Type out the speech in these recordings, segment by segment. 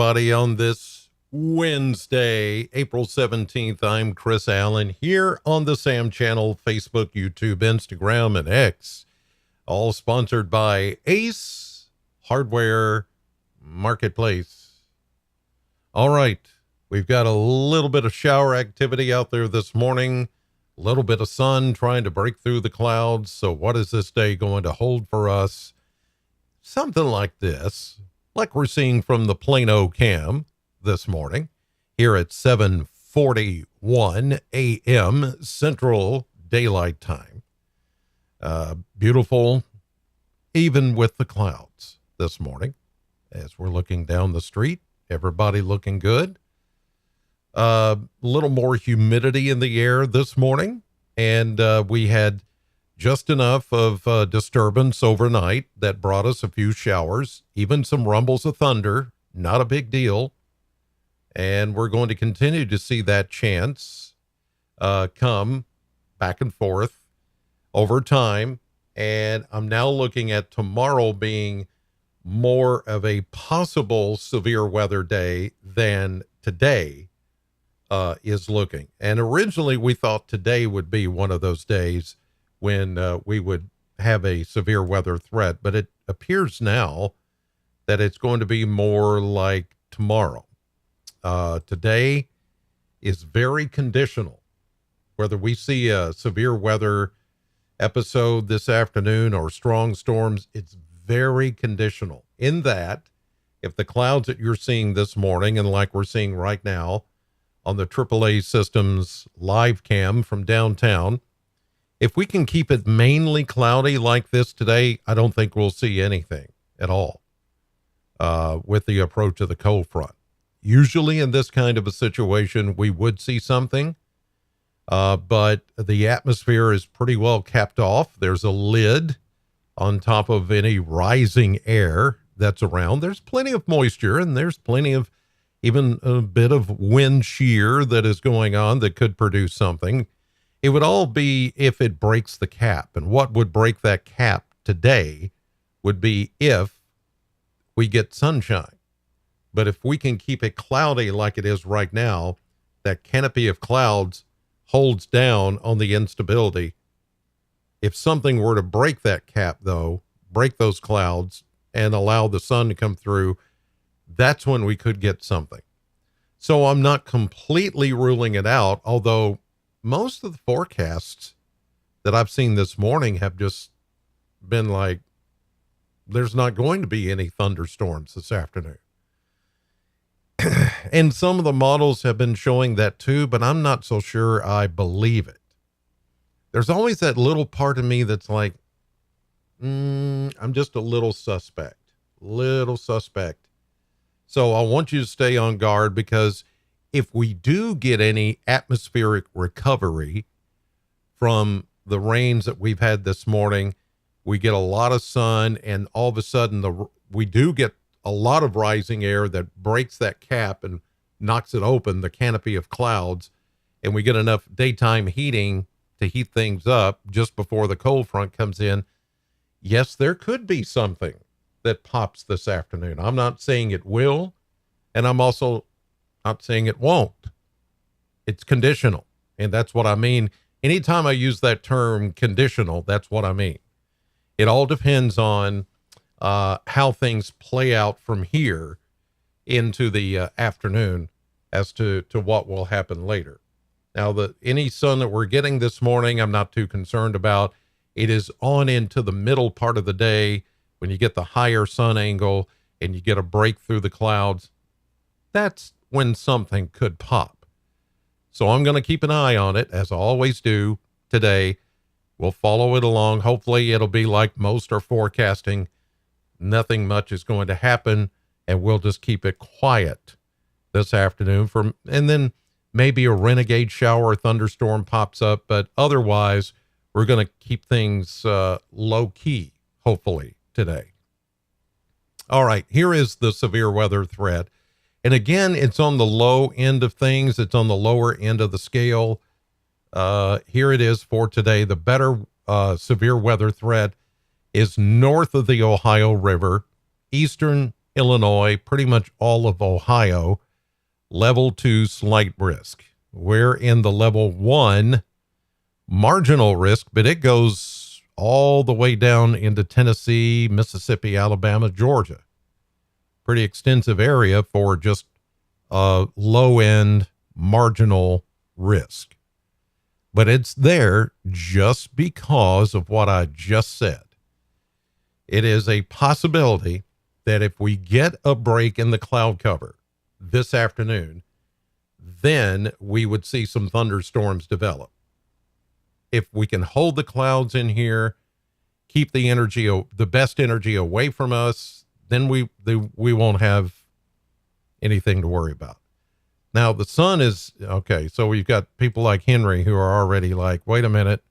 everybody, on this Wednesday, April 17th. I'm Chris Allen here on the Sam Channel, Facebook, YouTube, Instagram, and X, all sponsored by Ace Hardware Marketplace. All right, we've got a little bit of shower activity out there this morning, a little bit of sun trying to break through the clouds. So what is this day going to hold for us? Something like this, like we're seeing from the Plano cam this morning here at 7:41 a.m. Central Daylight Time. Beautiful, even with the clouds this morning as we're looking down the street. Everybody looking good. A little more humidity in the air this morning, and we had just enough of disturbance overnight that brought us a few showers, even some rumbles of thunder, not a big deal. And we're going to continue to see that chance come back and forth over time. And I'm now looking at tomorrow being more of a possible severe weather day than today is looking. And originally we thought today would be one of those days when we would have a severe weather threat, but it appears now that it's going to be more like tomorrow. Today is very conditional. Whether we see a severe weather episode this afternoon or strong storms, it's very conditional in that if the clouds that you're seeing this morning, and like we're seeing right now on the AAA Systems live cam from downtown, if we can keep it mainly cloudy like this today, I don't think we'll see anything at all with the approach of the cold front. Usually in this kind of a situation, we would see something, but the atmosphere is pretty well capped off. There's a lid on top of any rising air that's around. There's plenty of moisture, and there's plenty of even a bit of wind shear that is going on that could produce something. It would all be if it breaks the cap. And what would break that cap today would be if we get sunshine. But if we can keep it cloudy like it is right now, that canopy of clouds holds down on the instability. If something were to break that cap, though, break those clouds and allow the sun to come through, that's when we could get something. So I'm not completely ruling it out, although most of the forecasts that I've seen this morning have just been like, there's not going to be any thunderstorms this afternoon. And some of the models have been showing that too, but I'm not so sure I believe it. There's always that little part of me that's like, I'm just a little suspect. So I want you to stay on guard, because if we do get any atmospheric recovery from the rains that we've had this morning, we get a lot of sun, and all of a sudden we do get a lot of rising air that breaks that cap and knocks it open, the canopy of clouds, and we get enough daytime heating to heat things up just before the cold front comes in. Yes, there could be something that pops this afternoon. I'm not saying it will, and I'm also not saying it won't. It's conditional. And that's what I mean. Anytime I use that term conditional, that's what I mean. It all depends on how things play out from here into the afternoon as to what will happen later. Now, any sun that we're getting this morning, I'm not too concerned about. It is on into the middle part of the day when you get the higher sun angle and you get a break through the clouds. That's when something could pop. So I'm going to keep an eye on it, as I always do today. We'll follow it along. Hopefully it'll be like most are forecasting. Nothing much is going to happen, and we'll just keep it quiet this afternoon. And then maybe a renegade shower or thunderstorm pops up, but otherwise we're going to keep things low key, hopefully, today. All right, here is the severe weather threat. And again, it's on the low end of things. It's on the lower end of the scale. Here it is for today. The better severe weather threat is north of the Ohio River, eastern Illinois, pretty much all of Ohio, level 2 slight risk. We're in the level 1 marginal risk, but it goes all the way down into Tennessee, Mississippi, Alabama, Georgia. Pretty extensive area for just low end marginal risk. But it's there just because of what I just said. It is a possibility that if we get a break in the cloud cover this afternoon, then we would see some thunderstorms develop. If we can hold the clouds in here, keep the energy, the best energy away from us, then we won't have anything to worry about. Now, the sun is, okay, so we've got people like Henry who are already like, wait a minute,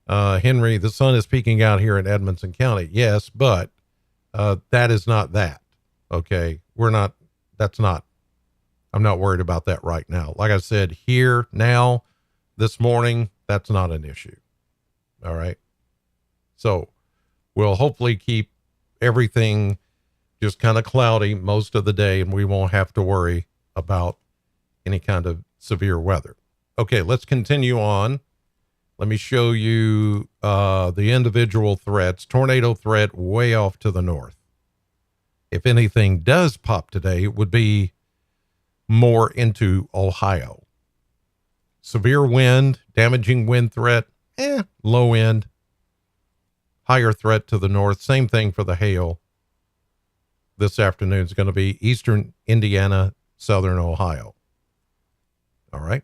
Henry, the sun is peeking out here in Edmonson County. Yes, but that is not that. Okay, I'm not worried about that right now. Like I said, here, now, this morning, that's not an issue. All right. So we'll hopefully keep everything just kind of cloudy most of the day, and we won't have to worry about any kind of severe weather. Okay, let's continue on. Let me show you the individual threats. Tornado threat way off to the north. If anything does pop today, it would be more into Ohio. Severe wind, damaging wind threat, low end. Higher threat to the north. Same thing for the hail. This afternoon is going to be eastern Indiana, southern Ohio. All right.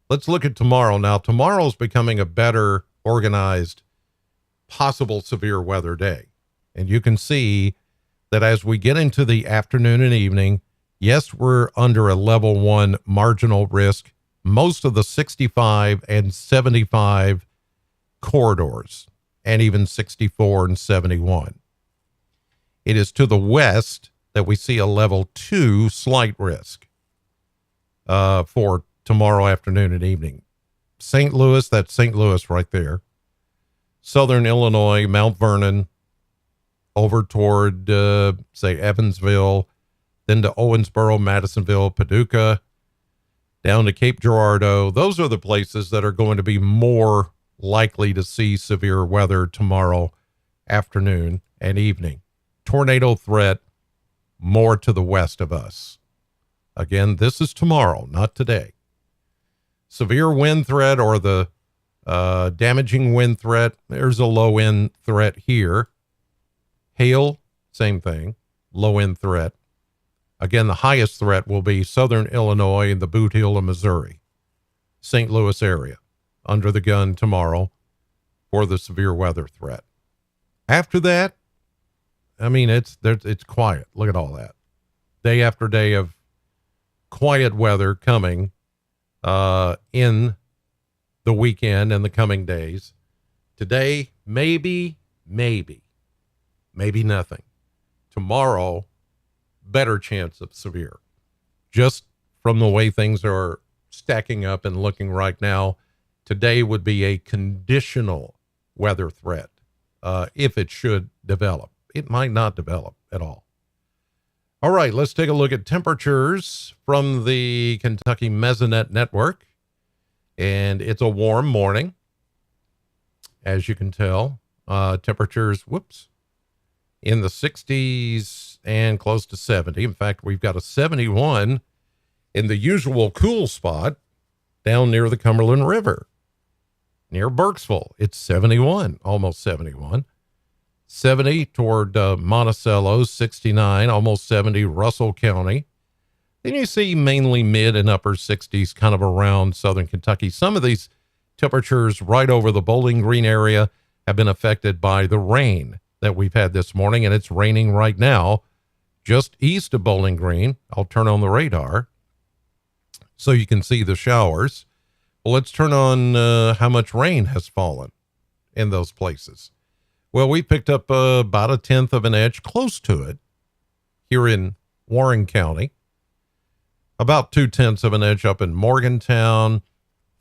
Let's look at tomorrow. Now, tomorrow is becoming a better organized possible severe weather day. And you can see that as we get into the afternoon and evening, yes, we're under a level 1 marginal risk. Most of the 65 and 75 corridors, and even 64 and 71. It is to the west that we see a level 2 slight risk for tomorrow afternoon and evening. St. Louis, that's St. Louis right there. Southern Illinois, Mount Vernon, over toward, say, Evansville, then to Owensboro, Madisonville, Paducah, down to Cape Girardeau. Those are the places that are going to be more likely to see severe weather tomorrow afternoon and evening. Tornado threat more to the west of us. Again, this is tomorrow, not today. Severe wind threat or the damaging wind threat, there's a low end threat here. Hail, same thing, low end threat. Again, the highest threat will be southern Illinois and the Boot Heel of Missouri, St. Louis area, under the gun tomorrow for the severe weather threat. After that, I mean, it's quiet. Look at all that. Day after day of quiet weather coming in the weekend and the coming days. Today, maybe nothing. Tomorrow, better chance of severe. Just from the way things are stacking up and looking right now, today would be a conditional weather threat if it should develop. It might not develop at all. All right, let's take a look at temperatures from the Kentucky Mesonet Network. And it's a warm morning, as you can tell. Temperatures, in the 60s and close to 70. In fact, we've got a 71 in the usual cool spot down near the Cumberland River, near Burkesville. It's 71, almost 71. 70 toward Monticello, 69, almost 70, Russell County. Then you see mainly mid and upper 60s kind of around southern Kentucky. Some of these temperatures right over the Bowling Green area have been affected by the rain that we've had this morning, and it's raining right now just east of Bowling Green. I'll turn on the radar so you can see the showers. Well, let's turn on how much rain has fallen in those places. Well, we picked up about 1/10 of an inch, close to it, here in Warren County. About 2/10 of an inch up in Morgantown.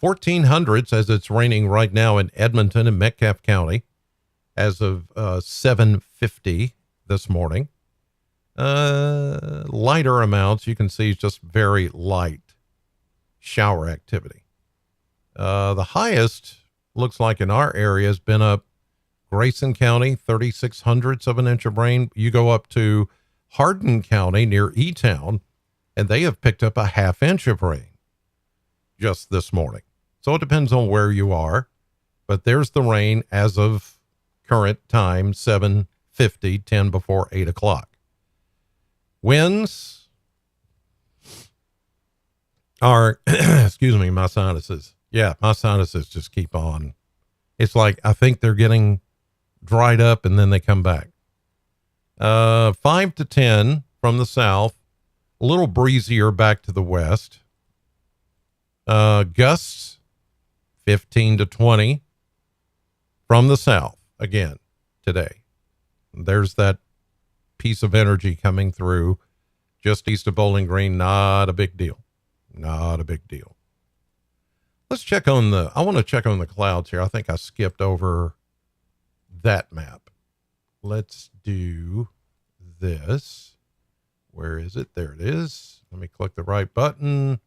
1400s as it's raining right now in Edmonton and Metcalfe County as of 7:50 this morning. Lighter amounts. You can see it's just very light shower activity. The highest looks like in our area has been up Grayson County, 36 hundredths of an inch of rain. You go up to Hardin County near E-Town, and they have picked up a ½ inch of rain just this morning. So it depends on where you are, but there's the rain as of current time, 7:50, 10 before 8 o'clock. Winds are, excuse me, my sinuses. Yeah, my sinuses just keep on. It's like I think they're getting dried up and then they come back. 5 to 10 from the south, a little breezier back to the west. Gusts 15 to 20 from the south again today. There's that piece of energy coming through just east of Bowling Green. Not a big deal. Not a big deal. Let's check on I want to check on the clouds here. I think I skipped over that map. Let's do this. Where is it? There it is. Let me click the right button.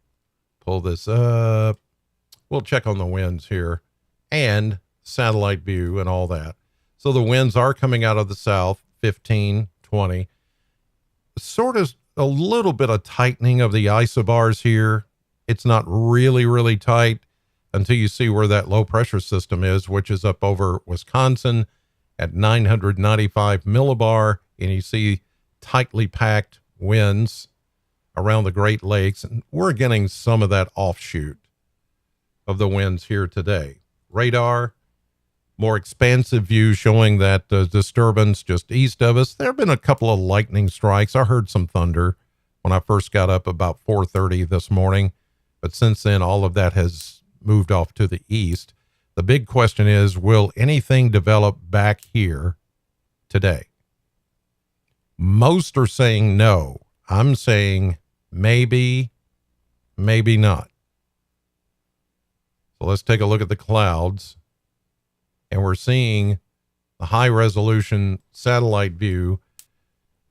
Pull this up. We'll check on the winds here and satellite view and all that. So the winds are coming out of the south, 15, 20. Sort of a little bit of tightening of the isobars here. It's not really, really tight until you see where that low pressure system is, which is up over Wisconsin at 995 millibar. And you see tightly packed winds around the Great Lakes. And we're getting some of that offshoot of the winds here today. Radar, more expansive view showing that disturbance just east of us. There have been a couple of lightning strikes. I heard some thunder when I first got up about 4:30 this morning. But since then, all of that has moved off to the east. The big question is, will anything develop back here today? Most are saying no. I'm saying maybe, maybe not. So let's take a look at the clouds. And we're seeing the high resolution satellite view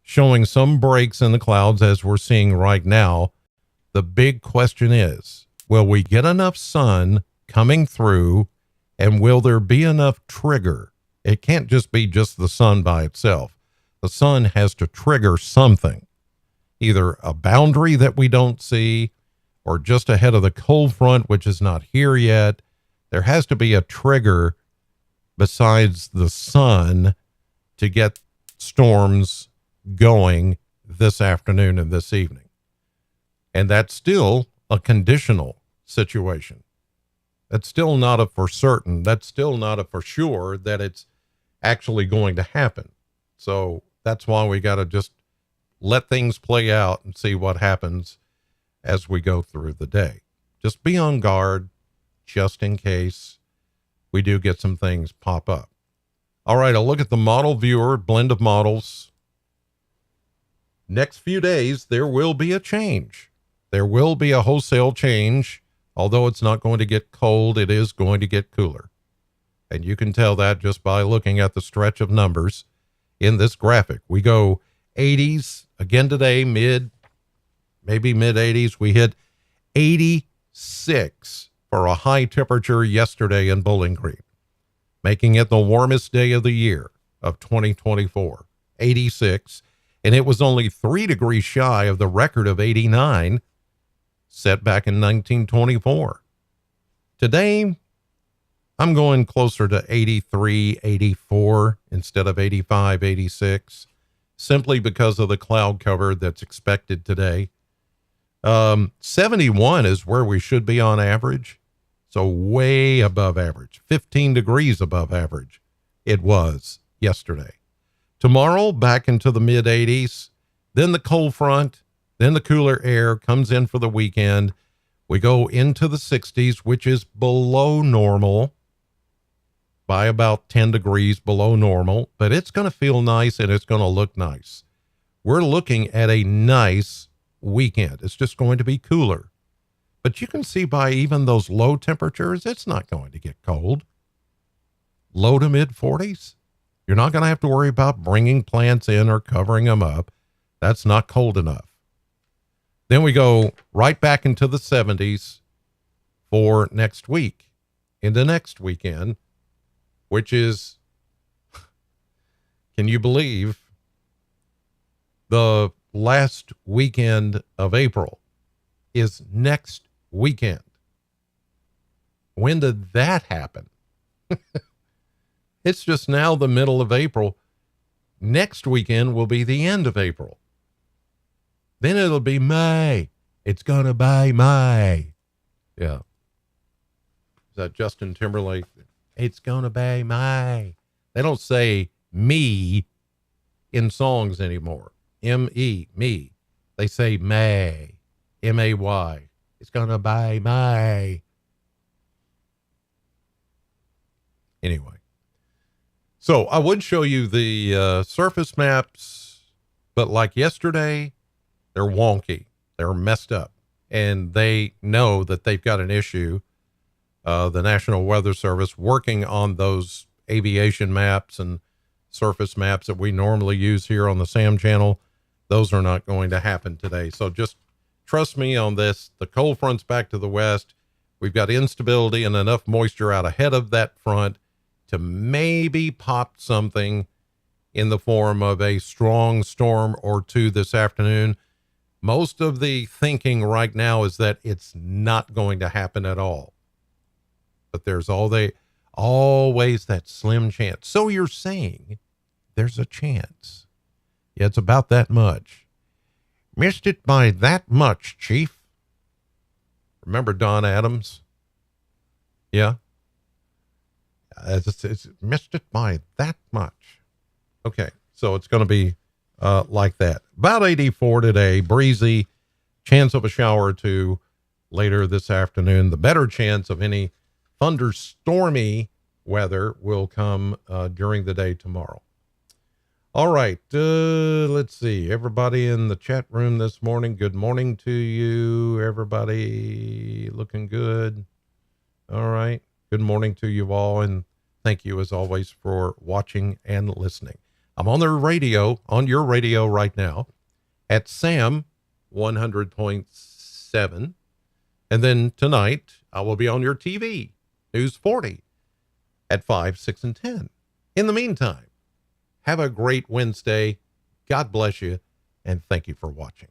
showing some breaks in the clouds as we're seeing right now. The big question is, will we get enough sun coming through, and will there be enough trigger? It can't just be just the sun by itself. The sun has to trigger something, either a boundary that we don't see or just ahead of the cold front, which is not here yet. There has to be a trigger besides the sun to get storms going this afternoon and this evening. And that's still a conditional situation. That's still not a for certain. That's still not a for sure that it's actually going to happen. So that's why we got to just let things play out and see what happens as we go through the day. Just be on guard just in case we do get some things pop up. All right, I'll look at the model viewer, blend of models. Next few days, there will be a change. There will be a wholesale change. Although it's not going to get cold, it is going to get cooler. And you can tell that just by looking at the stretch of numbers in this graphic. We go 80s again today, maybe mid 80s. We hit 86 for a high temperature yesterday in Bowling Green, making it the warmest day of the year of 2024, 86. And it was only 3 degrees shy of the record of 89 set back in 1924. Today, I'm going closer to 83, 84 instead of 85, 86, simply because of the cloud cover that's expected today. 71 is where we should be on average. So way above average, 15 degrees above average. It was yesterday. Tomorrow, back into the mid 80s, then the cold front, then the cooler air comes in for the weekend. We go into the 60s, which is below normal by about 10 degrees below normal, but it's going to feel nice and it's going to look nice. We're looking at a nice weekend. It's just going to be cooler. But you can see by even those low temperatures, it's not going to get cold. Low to mid 40s. You're not going to have to worry about bringing plants in or covering them up. That's not cold enough. Then we go right back into the 70s for next week, into next weekend, which is, can you believe, the last weekend of April is next weekend. When did that happen? It's just now the middle of April. Next weekend will be the end of April. Then it'll be May. It's going to be May. Yeah. Is that Justin Timberlake? It's going to be May. They don't say me in songs anymore. M-E, me. They say May. M-A-Y. It's going to be May. Anyway. So I would show you the surface maps, but like yesterday, they're wonky. They're messed up. And they know that they've got an issue. The National Weather Service working on those aviation maps and surface maps that we normally use here on the SAM channel. Those are not going to happen today. So just trust me on this. The cold front's back to the west. We've got instability and enough moisture out ahead of that front to maybe pop something in the form of a strong storm or two this afternoon. Most of the thinking right now is that it's not going to happen at all. But there's always that slim chance. So you're saying there's a chance. Yeah, it's about that much. Missed it by that much, Chief. Remember Don Adams? Yeah. It's missed it by that much. Okay, so it's going to be like that. About 84 today, breezy, chance of a shower or two later this afternoon. The better chance of any thunderstormy weather will come during the day tomorrow. All right, let's see. Everybody in the chat room this morning, good morning to you. Everybody looking good. All right. Good morning to you all, and thank you as always for watching and listening. I'm on your radio right now at SAM 100.7. And then tonight I will be on your TV, News 40 at 5, 6, and 10. In the meantime, have a great Wednesday. God bless you, and thank you for watching.